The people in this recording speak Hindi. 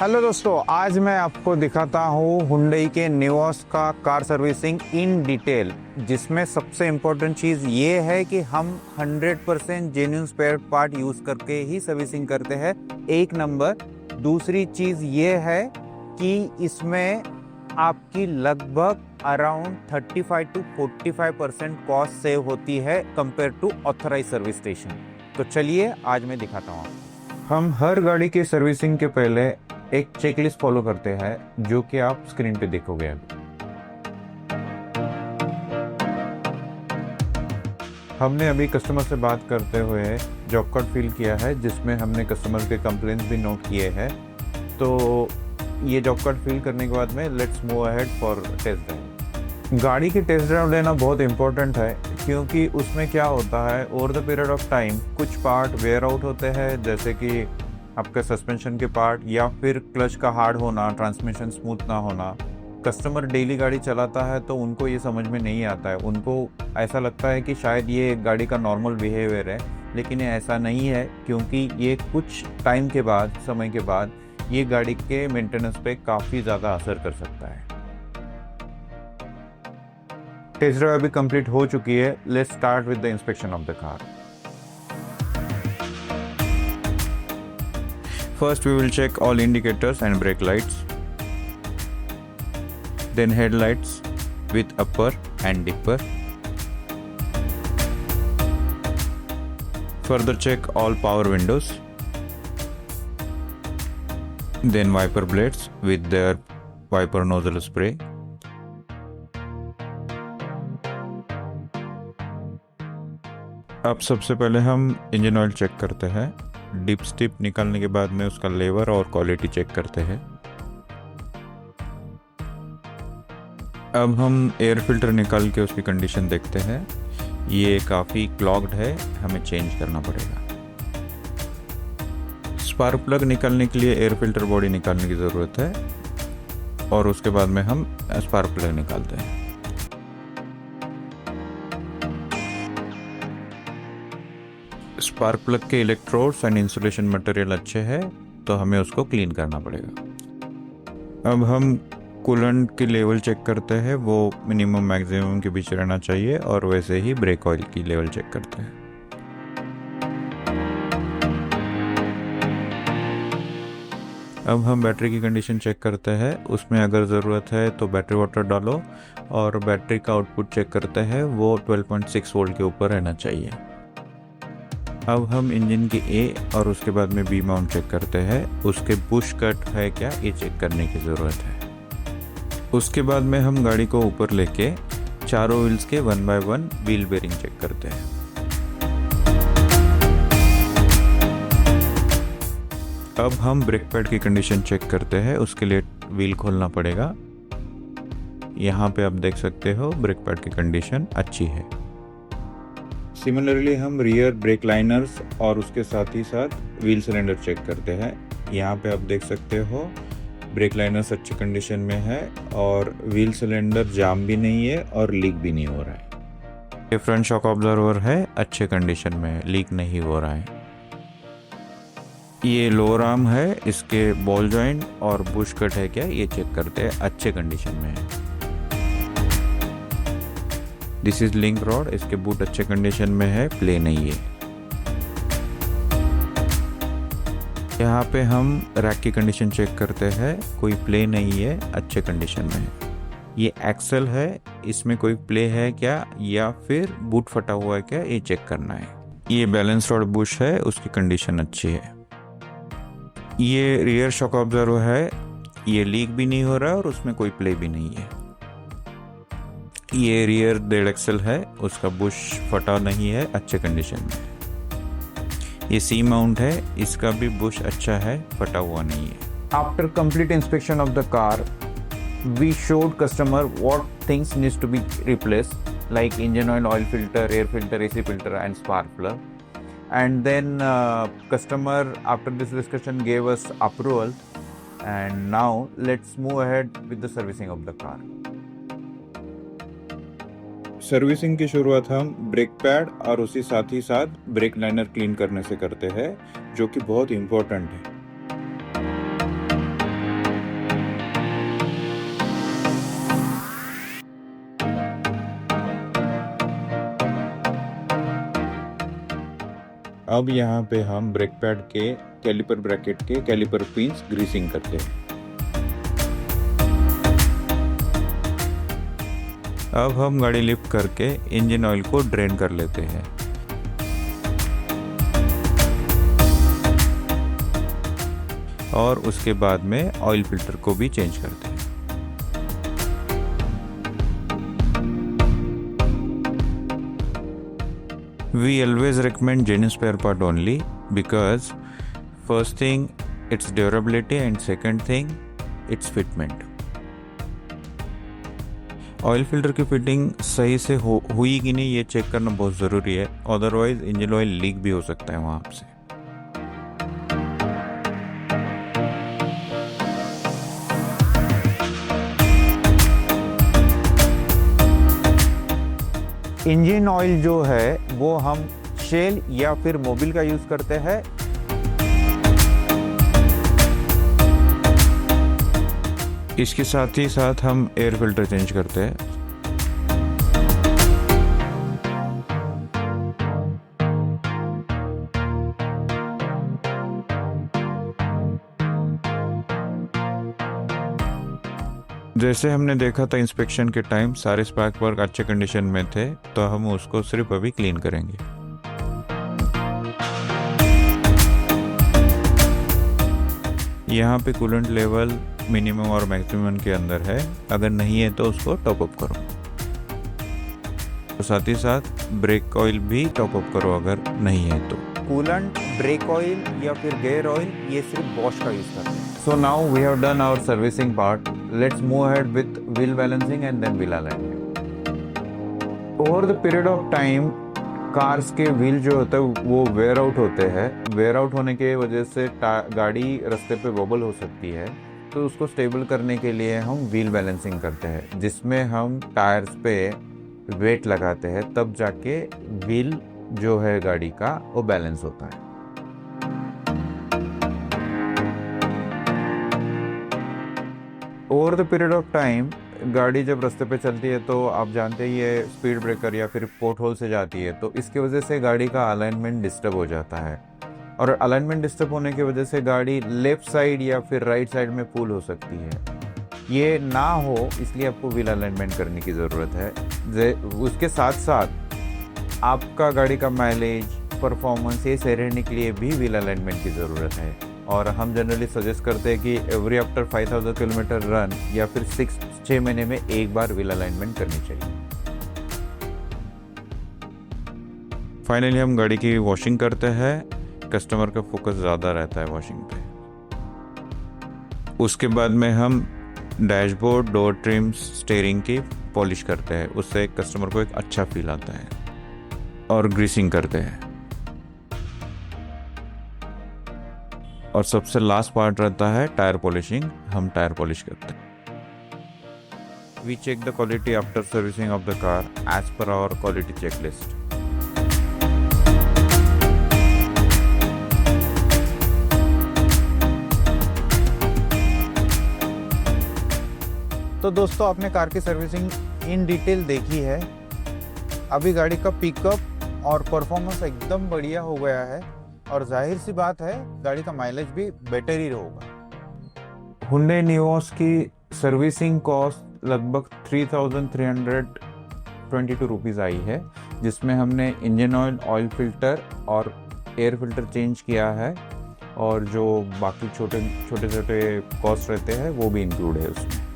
हेलो दोस्तों, आज मैं आपको दिखाता हूँ हुंडई के निओस का कार सर्विसिंग इन डिटेल, जिसमें सबसे इम्पोर्टेंट चीज़ ये है कि हम 100% जेन्युइन स्पेयर पार्ट यूज़ करके ही सर्विसिंग करते हैं। एक नंबर। दूसरी चीज़ ये है कि इसमें आपकी लगभग अराउंड 35 to 45% कॉस्ट सेव होती है compare to authorised service station. तो चलिए आज मैं दिखाता हूँ। हम हर गाड़ी की सर्विसिंग के पहले एक चेकलिस्ट फॉलो करते हैं, जो कि आप स्क्रीन पे देखोगे अभी। हमने अभी कस्टमर से बात करते हुए जॉब कार्ड फिल किया है, जिसमें हमने कस्टमर के कंप्लेंट्स भी नोट किए हैं। तो ये जॉब कार्ड फिल करने के बाद में let's move ahead for test drive. गाड़ी की टेस्ट ड्राइव लेना बहुत इंपॉर्टेंट है, क्योंकि उसमें क्या होता है, over the period of time कुछ पार्ट वेयर आउट होते हैं, जैसे कि आपके सस्पेंशन के पार्ट या फिर क्लच का हार्ड होना, ट्रांसमिशन स्मूथ ना होना। कस्टमर डेली गाड़ी चलाता है तो उनको ये समझ में नहीं आता है। उनको ऐसा लगता है कि शायद ये गाड़ी का नॉर्मल बिहेवियर है, लेकिन ये ऐसा नहीं है, क्योंकि ये कुछ टाइम के बाद, समय के बाद ये गाड़ी के मेंटेनेंस पे काफ़ी ज़्यादा असर कर सकता है। टेस्ट ड्राइव अभी कंप्लीट हो चुकी है। Let's start with the inspection of the car. First we will check all indicators and brake lights, then headlights with upper and dipper. Further check all power windows, then wiper blades with their wiper nozzle spray. अब सबसे पहले हम इंजन ऑयल चेक करते हैं। डिप स्टिप निकालने के बाद में उसका लेवर और क्वालिटी चेक करते हैं। अब हम एयर फिल्टर निकाल के उसकी कंडीशन देखते हैं। ये काफ़ी क्लॉग्ड है, हमें चेंज करना पड़ेगा। स्पार्क प्लग निकालने के लिए एयर फिल्टर बॉडी निकालने की ज़रूरत है, और उसके बाद में हम स्पार्क प्लग निकालते हैं। स्पार्क प्लग के इलेक्ट्रोड्स एंड इंसुलेशन मटेरियल अच्छे हैं, तो हमें उसको क्लीन करना पड़ेगा। अब हम कूलेंट की लेवल चेक करते हैं। वो मिनिमम मैक्सिमम के बीच रहना चाहिए, और वैसे ही ब्रेक ऑयल की लेवल चेक करते हैं। अब हम बैटरी की कंडीशन चेक करते हैं। उसमें अगर ज़रूरत है तो बैटरी वाटर डालो, और बैटरी का आउटपुट चेक करते हैं। वो 12.6 वोल्ट के ऊपर रहना चाहिए। अब हम इंजन की ए और उसके बाद में बी माउंट चेक करते हैं। उसके बुश कट है क्या, ये चेक करने की ज़रूरत है। उसके बाद में हम गाड़ी को ऊपर लेके चारों व्हील्स के 1 by 1 व्हील बेरिंग चेक करते हैं। अब हम ब्रेक पैड की कंडीशन चेक करते हैं। उसके लिए व्हील खोलना पड़ेगा। यहाँ पे आप देख सकते हो ब्रेक पैड की कंडीशन अच्छी है। सिमिलरली हम रियर ब्रेक लाइनर्स और उसके साथ ही साथ व्हील सिलेंडर चेक करते हैं। यहाँ पे आप देख सकते हो ब्रेक लाइनर्स अच्छी कंडीशन में है, और व्हील सिलेंडर जाम भी नहीं है और लीक भी नहीं हो रहा है। ये फ्रंट शॉक ऑब्जर्वर है, अच्छे कंडीशन में, लीक नहीं हो रहा है। ये लोअर आर्म है, इसके बॉल जॉइंट और बुश कट है क्या, ये चेक करते हैं, अच्छे कंडीशन में है। दिस इज लिंक रॉड, इसके बूट अच्छे कंडीशन में है, प्ले नहीं है। यहाँ पे हम रैक की कंडीशन चेक करते हैं। कोई प्ले नहीं है, अच्छे कंडीशन में है। ये एक्सल है, इसमें कोई प्ले है क्या, या फिर बूट फटा हुआ है क्या, ये चेक करना है। ये बैलेंस रॉड बुश है, उसकी कंडीशन अच्छी है। ये रियर शॉक ऑब्जर्वर है, ये लीक भी नहीं हो रहा है और उसमें कोई प्ले भी नहीं है। ये रियर डेड एक्सल है, उसका बुश फटा नहीं है, अच्छे कंडीशन में। ये सी माउंट है, इसका भी बुश अच्छा है, फटा हुआ नहीं है। After complete inspection of the car, we showed customer what things needs to be replaced, like engine oil filter, air filter, AC filter and spark plug. And then customer, after this discussion, gave us approval, and now let's move ahead with the servicing of the car. Servicing की शुरुआत हम ब्रेक पैड और उसी साथ ही साथ ब्रेक लाइनर क्लीन करने से करते हैं, जो कि बहुत इम्पोर्टेंट है। अब यहाँ पे हम ब्रेक पैड के कैलिपर ब्रैकेट के कैलिपर पिंस ग्रीसिंग करते हैं। अब हम गाड़ी लिफ्ट करके इंजन ऑयल को ड्रेन कर लेते हैं। और उसके बाद में ऑयल फिल्टर को भी चेंज करते हैं। We always recommend genuine spare part only because first thing its durability and second thing its fitment। Oil filter की फिटिंग सही से हुई कि नहीं ये चेक करना बहुत ज़रूरी है, अदरवाइज इंजन ऑयल लीक भी हो सकता है वहाँ से। इंजन ऑयल जो है वो हम शेल या फिर मोबिल का यूज करते हैं। इसके साथ ही साथ हम एयर फिल्टर चेंज करते हैं। जैसे हमने देखा था इंस्पेक्शन के टाइम सारे स्पार्क प्लग अच्छे कंडीशन में थे, तो हम उसको सिर्फ अभी क्लीन करेंगे। यहाँ पे कूलेंट लेवल मिनिमम और मैक्सिमम के अंदर है, अगर नहीं है तो उसको टॉप अप करो। तो साथ ही साथ ब्रेक ऑयल भी टॉप अप करो अगर नहीं है तो। कूलेंट, ब्रेक ऑयल या फिर गेयर ऑयल ये सिर्फ बॉश का यूज करते हैं। So now we have done our servicing part. Let's move ahead with wheel balancing and then wheel alignment. Over the period of time, cars के व्हील जो होते हैं वो वेयर आउट होते हैं। वेयर आउट होने के वजह से गाड़ी रास्ते पे वोबल हो सकती है, तो उसको स्टेबल करने के लिए हम व्हील बैलेंसिंग करते हैं, जिसमें हम टायर्स पे वेट लगाते हैं, तब जाके व्हील जो है गाड़ी का वो बैलेंस होता है। Over the period of time गाड़ी जब रास्ते पे चलती है तो आप जानते ही ये स्पीड ब्रेकर या फिर पोर्ट होल से जाती है, तो इसकी वजह से गाड़ी का अलाइनमेंट डिस्टर्ब हो जाता है। और अलाइनमेंट डिस्टर्ब होने की वजह से गाड़ी लेफ्ट साइड या फिर राइट साइड में पुल हो सकती है। ये ना हो इसलिए आपको व्हील अलाइनमेंट करने की ज़रूरत है। उसके साथ साथ आपका गाड़ी का माइलेज, परफॉर्मेंस ये सही रहने के लिए भी व्हील अलाइनमेंट की ज़रूरत है। और हम जनरली सजेस्ट करते हैं कि एवरी आफ्टर 5000 किलोमीटर रन या फिर 6 महीने में एक बार व्हील अलाइनमेंट करनी चाहिए। फाइनली हम गाड़ी की वॉशिंग करते हैं। कस्टमर का फोकस ज़्यादा रहता है वॉशिंग पे। उसके बाद में हम डैशबोर्ड, डोर ट्रिम्स, स्टीयरिंग की पॉलिश करते हैं, उससे कस्टमर को एक अच्छा फील आता है। और ग्रीसिंग करते हैं। और सबसे लास्ट पार्ट रहता है टायर पॉलिशिंग। हम टायर पॉलिश करते हैं। We check the quality after servicing of the car as per our quality checklist. तो दोस्तों आपने कार की सर्विसिंग इन डिटेल देखी है। अभी गाड़ी का पिकअप और परफॉर्मेंस एकदम बढ़िया हो गया है और जाहिर सी बात है गाड़ी का माइलेज भी बेटर ही होगा। हुंडई नियोस की सर्विसिंग कॉस्ट लगभग 3322 रुपीज़ आई है, जिसमें हमने इंजन ऑयल, ऑयल फिल्टर और एयर फिल्टर चेंज किया है, और जो बाकी छोटे छोटे कॉस्ट रहते हैं वो भी इंक्लूड है उसमें।